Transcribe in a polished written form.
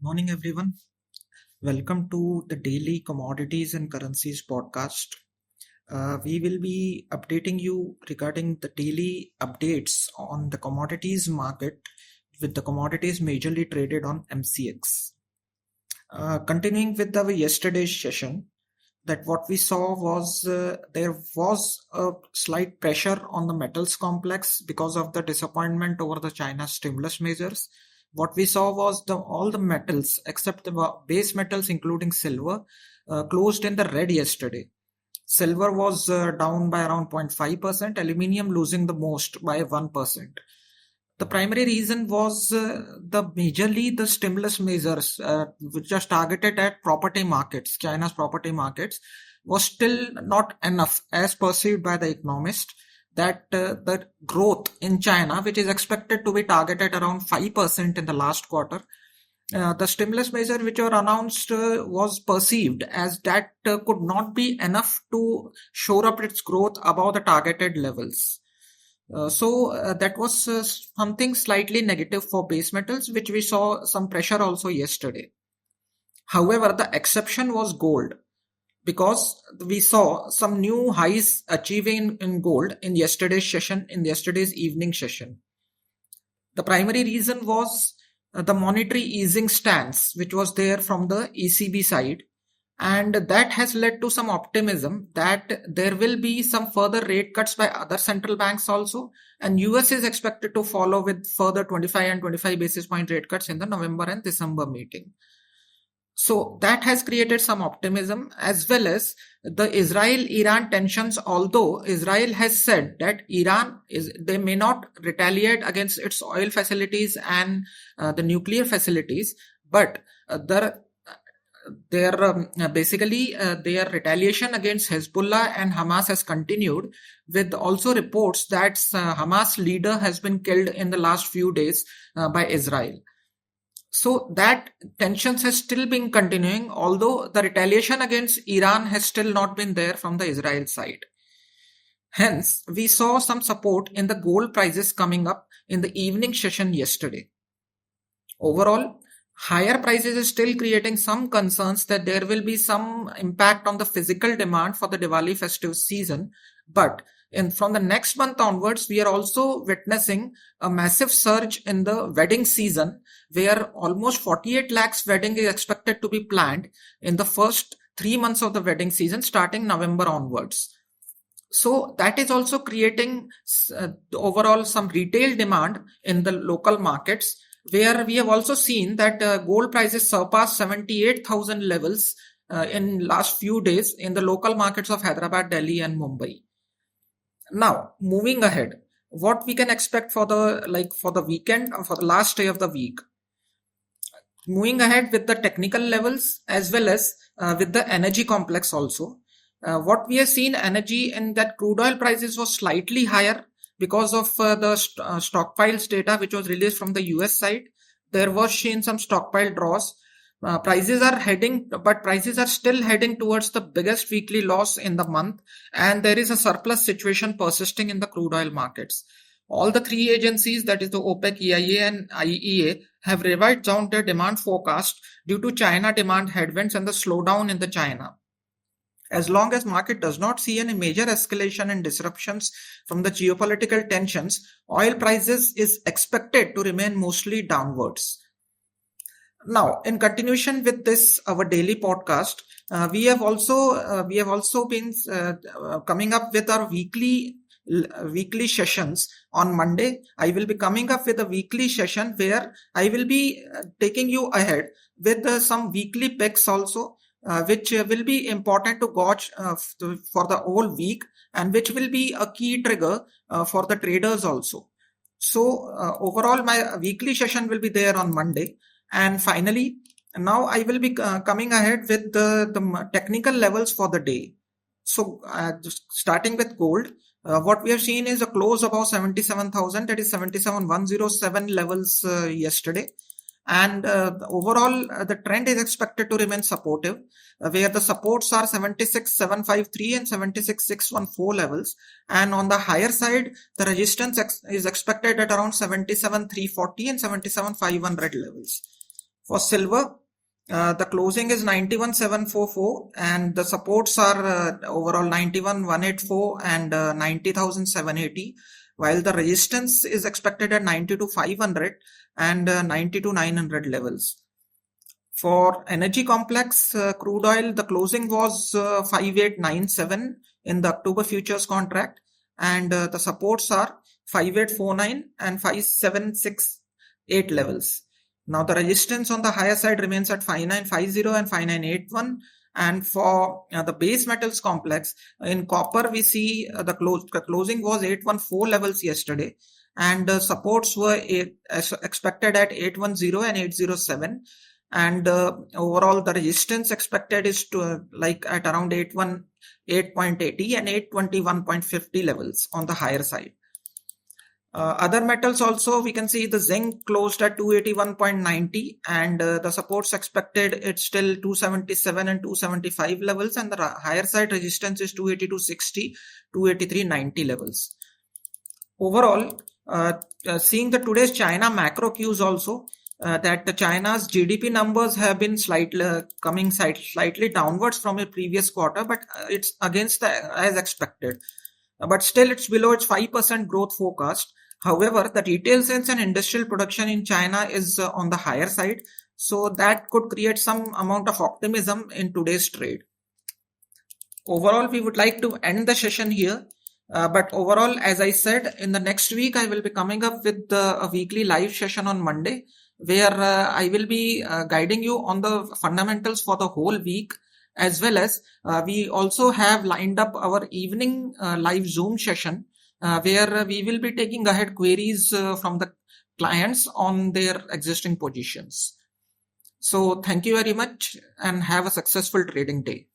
Morning, everyone. Welcome to the daily commodities and currencies podcast. We will be updating you regarding the daily updates on the commodities market with the commodities majorly traded on MCX. Continuing with our yesterday's session, that what we saw was there was a slight pressure on the metals complex because of the disappointment over the China stimulus measures. What we saw was all the metals except the base metals, including silver, closed in the red yesterday. Silver was down by around 0.5%, aluminium losing the most by 1%. The primary reason was the majorly the stimulus measures, which was targeted at property markets. China's property markets was still not enough as perceived by the economist, that the growth in China, which is expected to be targeted around 5% in the last quarter, the stimulus measure which were announced was perceived as that could not be enough to shore up its growth above the targeted levels. So that was something slightly negative for base metals, which we saw some pressure also yesterday. However, the exception was gold, because we saw some new highs achieving in gold in yesterday's evening session. The primary reason was the monetary easing stance, which was there from the ECB side. And that has led to some optimism that there will be some further rate cuts by other central banks also. And US is expected to follow with further 25 and 25 basis point rate cuts in the November and December meeting. So that has created some optimism, as well as the Israel-Iran tensions. Although Israel has said that they may not retaliate against its oil facilities and the nuclear facilities, but their retaliation against Hezbollah and Hamas has continued, with also reports that Hamas leader has been killed in the last few days by Israel. So that tensions has still been continuing, although the retaliation against Iran has still not been there from the Israel side. Hence, we saw some support in the gold prices coming up in the evening session yesterday. Overall, higher prices is still creating some concerns that there will be some impact on the physical demand for the Diwali festive season. But from the next month onwards, we are also witnessing a massive surge in the wedding season, where almost 48 lakhs wedding is expected to be planned in the first 3 months of the wedding season, starting November onwards. So that is also creating overall some retail demand in the local markets, where we have also seen that gold prices surpassed 78,000 levels in last few days in the local markets of Hyderabad, Delhi and Mumbai. Now, moving ahead, what we can expect for the weekend or for the last day of the week. Moving ahead with the technical levels, as well as with the energy complex also. What we have seen, energy and that crude oil prices was slightly higher because of the stockpiles data which was released from the US side. There was seen some stockpile draws. Prices are still heading towards the biggest weekly loss in the month, and there is a surplus situation persisting in the crude oil markets. All the three agencies, that is the OPEC, EIA and IEA, have revised down their demand forecast due to China demand headwinds and the slowdown in the China. As long as market does not see any major escalation and disruptions from the geopolitical tensions, oil prices is expected to remain mostly downwards. Now, in continuation with this, our daily podcast, we have also been coming up with our weekly sessions. On Monday, I will be coming up with a weekly session where I will be taking you ahead with some weekly picks also, which will be important to watch for the whole week, and which will be a key trigger for the traders also. So overall, my weekly session will be there on Monday. And finally, now I will be coming ahead with the technical levels for the day. So just starting with gold, what we have seen is a close above 77,000, that is 77,107 levels yesterday. And overall, the trend is expected to remain supportive, where the supports are 76,753 and 76,614 levels. And on the higher side, the resistance is expected at around 77,340 and 77,500 levels. For silver, the closing is 91,744 and the supports are overall 91,184 and 90,780, while the resistance is expected at 92,500 and 92,900 levels. For energy complex, crude oil, the closing was 5897 in the October futures contract, and the supports are 5849 and 5768 levels. Now the resistance on the higher side remains at 5950 and 5981. And for the base metals complex, in copper we see the closing was 814 levels yesterday, and supports were expected at 810 and 807, and overall the resistance expected is to like at around 8.80 and 821.50 levels on the higher side. Other metals also, we can see the zinc closed at 281.90 and the supports expected it's still 277 and 275 levels, and the higher side resistance is 282.60, 283.90 levels. Overall, seeing the today's China macro cues also, that the China's GDP numbers have been slightly downwards from a previous quarter, but it's against as expected. But still, it's below its 5% growth forecast. However, the retail sales and industrial production in China is on the higher side, so that could create some amount of optimism in today's trade. Overall, we would like to end the session here. But overall, as I said, in the next week, I will be coming up with a weekly live session on Monday, where I will be guiding you on the fundamentals for the whole week, as well as we also have lined up our evening live Zoom session, where we will be taking ahead queries from the clients on their existing positions. So thank you very much and have a successful trading day.